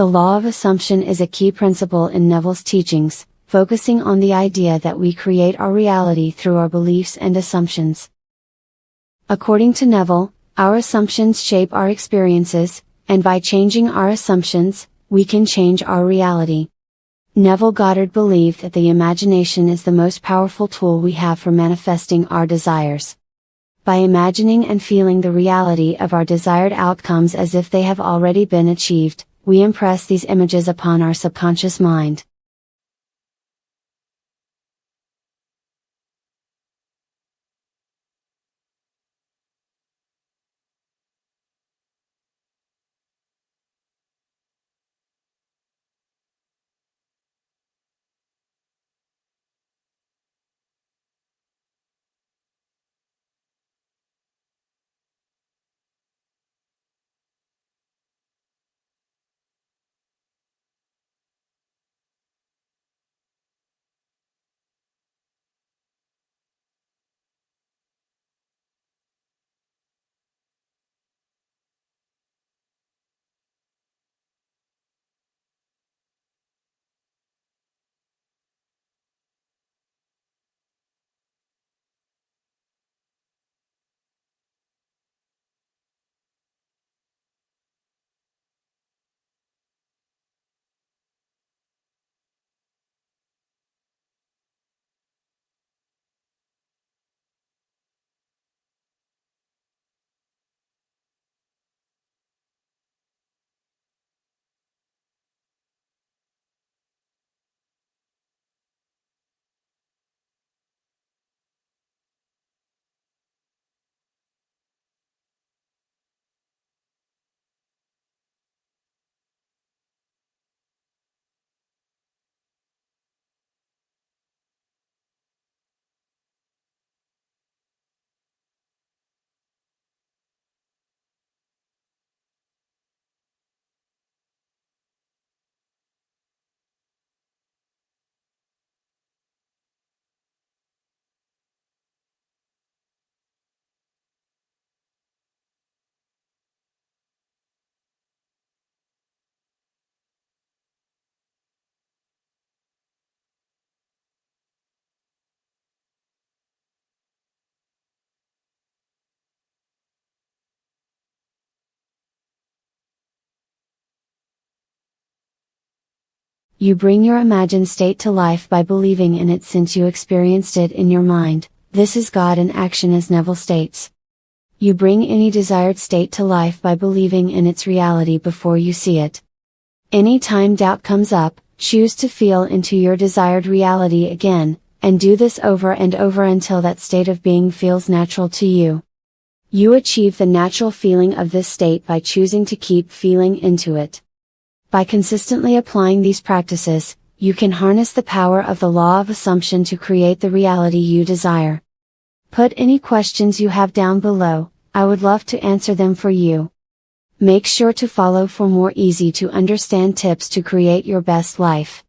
The law of assumption is a key principle in Neville's teachings, focusing on the idea that we create our reality through our beliefs and assumptions. According to Neville, our assumptions shape our experiences, and by changing our assumptions, we can change our reality. Neville Goddard believed that the imagination is the most powerful tool we have for manifesting our desires. By imagining and feeling the reality of our desired outcomes as if they have already been achieved, we impress these images upon our subconscious mind. You bring your imagined state to life by believing in it since you experienced it in your mind. This is God in action, as Neville states. You bring any desired state to life by believing in its reality before you see it. Any time doubt comes up, choose to feel into your desired reality again, and do this over and over until that state of being feels natural to you. You achieve the natural feeling of this state by choosing to keep feeling into it. By consistently applying these practices, you can harness the power of the law of assumption to create the reality you desire. Put any questions you have down below, I would love to answer them for you. Make sure to follow for more easy to understand tips to create your best life.